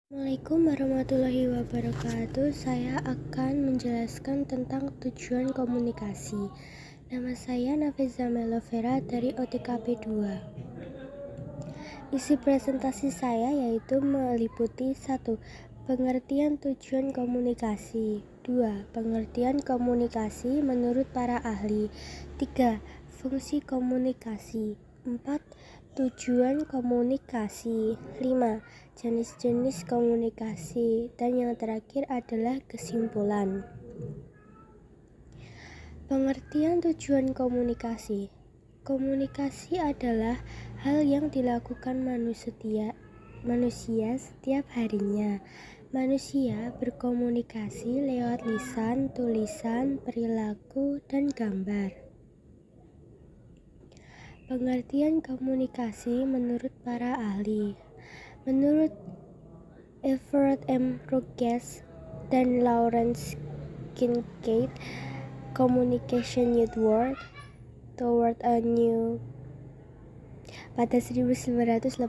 Assalamualaikum warahmatullahi wabarakatuh. Saya akan menjelaskan tentang tujuan komunikasi. Nama saya Nafiza Melovera dari OTKP 2. Isi presentasi saya yaitu meliputi 1. Pengertian tujuan komunikasi. 2. Pengertian komunikasi menurut para ahli. 3. Fungsi komunikasi. 4. Tujuan komunikasi. 5. Jenis-jenis komunikasi. Dan yang terakhir adalah kesimpulan. Pengertian tujuan komunikasi. Komunikasi adalah hal yang dilakukan manusia setiap harinya. Manusia berkomunikasi lewat lisan, tulisan, perilaku, dan gambar. Pengertian komunikasi menurut para ahli. Menurut Everett M. Rogers dan Lawrence Kincaid, Communication Network Toward a New pada 1981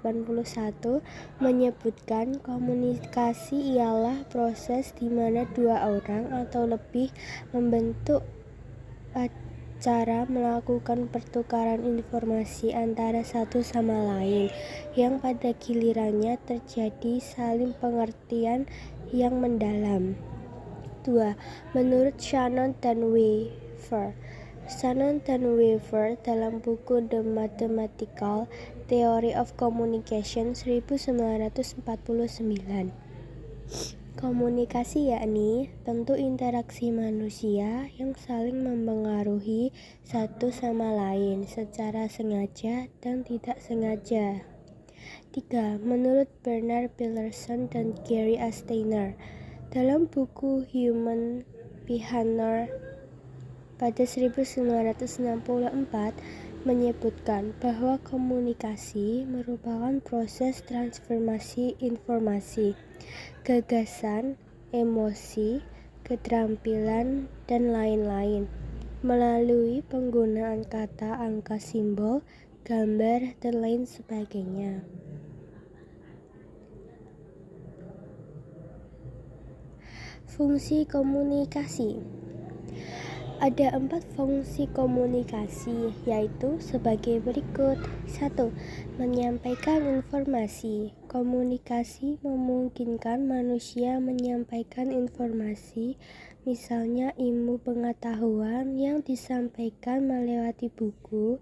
menyebutkan komunikasi ialah proses di mana dua orang atau lebih membentuk cara melakukan pertukaran informasi antara satu sama lain yang pada gilirannya terjadi saling pengertian yang mendalam. 2. Menurut Shannon dan Weaver dalam buku The Mathematical Theory of Communication 1949. Komunikasi yakni bentuk interaksi manusia yang saling mempengaruhi satu sama lain secara sengaja dan tidak sengaja. 3. Menurut Bernard Pearson dan Gary A. Steiner dalam buku Human Behavior pada 1964 menyebutkan bahwa komunikasi merupakan proses transformasi informasi, gagasan, emosi, keterampilan, dan lain-lain melalui penggunaan kata, angka, simbol, gambar, dan lain sebagainya. Fungsi komunikasi. Ada 4 fungsi komunikasi, yaitu sebagai berikut. 1. Menyampaikan informasi. Komunikasi memungkinkan manusia menyampaikan informasi, misalnya ilmu pengetahuan yang disampaikan melewati buku,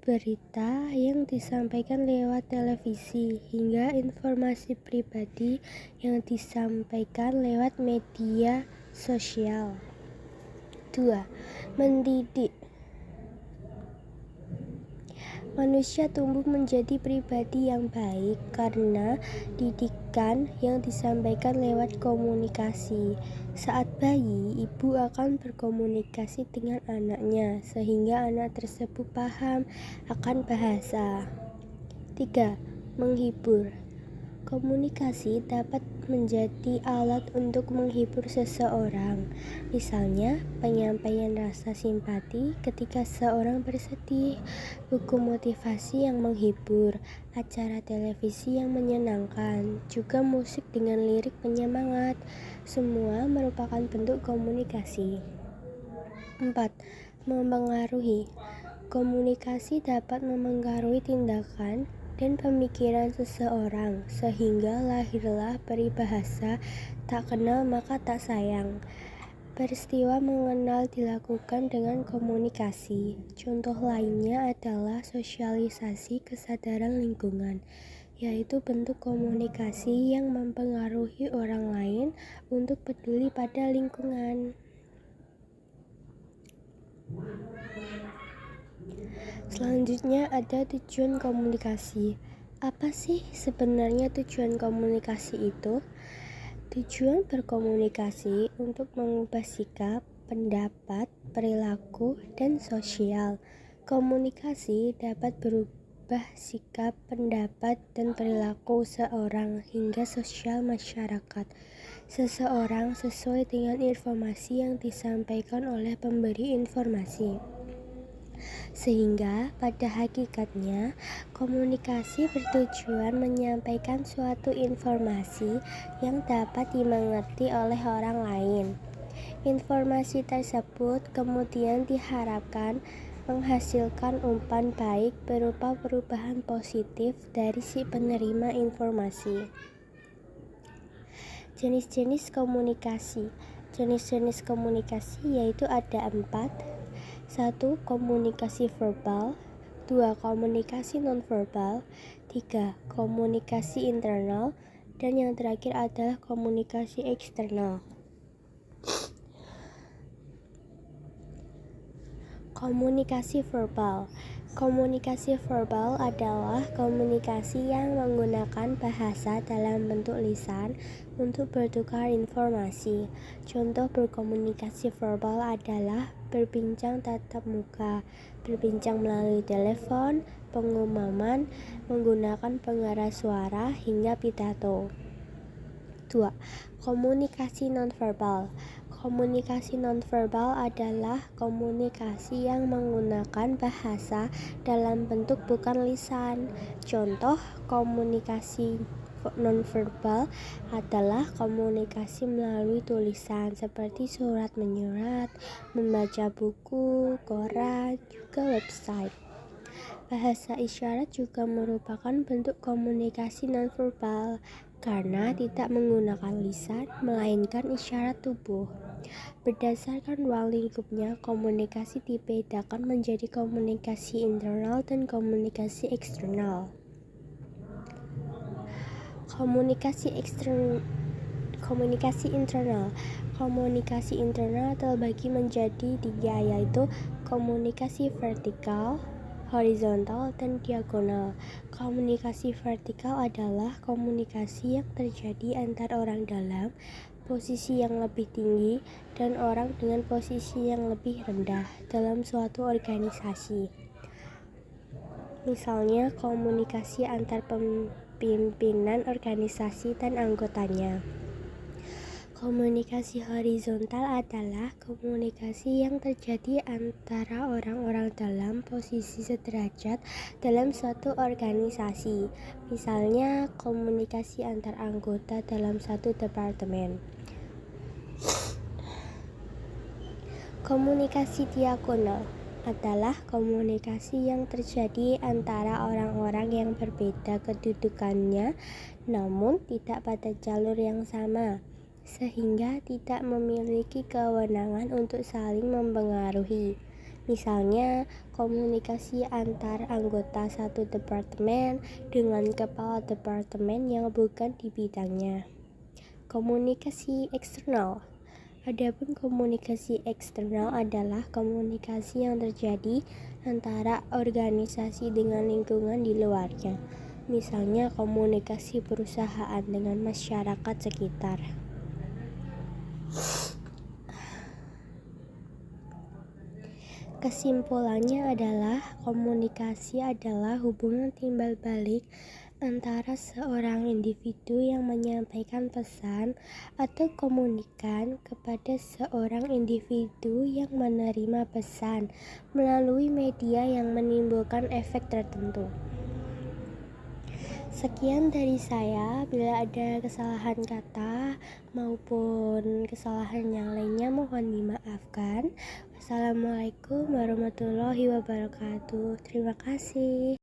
berita yang disampaikan lewat televisi, hingga informasi pribadi yang disampaikan lewat media sosial. 2. Mendidik. Manusia tumbuh menjadi pribadi yang baik karena didikan yang disampaikan lewat komunikasi. Saat bayi, ibu akan berkomunikasi dengan anaknya sehingga anak tersebut paham akan bahasa. 3. Menghibur. Komunikasi dapat menjadi alat untuk menghibur seseorang, misalnya penyampaian rasa simpati ketika seseorang bersedih, buku motivasi yang menghibur, acara televisi yang menyenangkan, juga musik dengan lirik penyemangat. Semua merupakan bentuk komunikasi. 4. Mempengaruhi. Komunikasi dapat mempengaruhi tindakan dan pemikiran seseorang, sehingga lahirlah peribahasa tak kenal maka tak sayang. Peristiwa mengenal dilakukan dengan komunikasi. Contoh lainnya adalah sosialisasi kesadaran lingkungan, yaitu bentuk komunikasi yang mempengaruhi orang lain untuk peduli pada lingkungan. Selanjutnya ada tujuan komunikasi. Apa sih sebenarnya tujuan komunikasi itu? Tujuan berkomunikasi untuk mengubah sikap, pendapat, perilaku, dan sosial. Komunikasi dapat berubah sikap, pendapat, dan perilaku seorang hingga sosial masyarakat seseorang sesuai dengan informasi yang disampaikan oleh pemberi informasi. Sehingga pada hakikatnya komunikasi bertujuan menyampaikan suatu informasi yang dapat dimengerti oleh orang lain. Informasi tersebut kemudian diharapkan menghasilkan umpan baik berupa perubahan positif dari si penerima informasi. Jenis-jenis komunikasi. Jenis-jenis komunikasi yaitu ada 4. 1. Komunikasi verbal. 2. Komunikasi nonverbal. 3. Komunikasi internal. Dan yang terakhir adalah komunikasi eksternal. Komunikasi verbal. Komunikasi verbal adalah komunikasi yang menggunakan bahasa dalam bentuk lisan untuk bertukar informasi. Contoh berkomunikasi verbal adalah berbincang tatap muka, berbincang melalui telepon, pengumuman, menggunakan pengeras suara, hingga pidato. 2. Komunikasi nonverbal. Komunikasi nonverbal adalah komunikasi yang menggunakan bahasa dalam bentuk bukan lisan. Contoh komunikasi nonverbal adalah komunikasi melalui tulisan seperti surat menyurat, membaca buku, koran, juga website. Bahasa isyarat juga merupakan bentuk komunikasi nonverbal karena tidak menggunakan lisan melainkan isyarat tubuh. Berdasarkan ruang lingkupnya, komunikasi dibedakan menjadi komunikasi internal dan komunikasi eksternal. Komunikasi internal. Komunikasi internal terbagi menjadi 3, yaitu komunikasi vertikal, horizontal, dan diagonal. Komunikasi vertikal adalah komunikasi yang terjadi antar orang dalam posisi yang lebih tinggi dan orang dengan posisi yang lebih rendah dalam suatu organisasi. Misalnya komunikasi antar pimpinan organisasi dan anggotanya. Komunikasi horizontal adalah komunikasi yang terjadi antara orang-orang dalam posisi sederajat dalam suatu organisasi. Misalnya komunikasi antar anggota dalam satu departemen. Komunikasi diagonal adalah komunikasi yang terjadi antara orang-orang yang berbeda kedudukannya namun tidak pada jalur yang sama, sehingga tidak memiliki kewenangan untuk saling mempengaruhi. Misalnya, komunikasi antar anggota satu departemen dengan kepala departemen yang bukan di bidangnya. Komunikasi eksternal. Adapun komunikasi eksternal adalah komunikasi yang terjadi antara organisasi dengan lingkungan di luarnya. Misalnya komunikasi perusahaan dengan masyarakat sekitar. Kesimpulannya adalah komunikasi adalah hubungan timbal balik antara seorang individu yang menyampaikan pesan atau komunikan kepada seorang individu yang menerima pesan melalui media yang menimbulkan efek tertentu. Sekian dari saya. Bila ada kesalahan kata maupun kesalahan yang lainnya mohon dimaafkan. Wassalamualaikum warahmatullahi wabarakatuh. Terima kasih.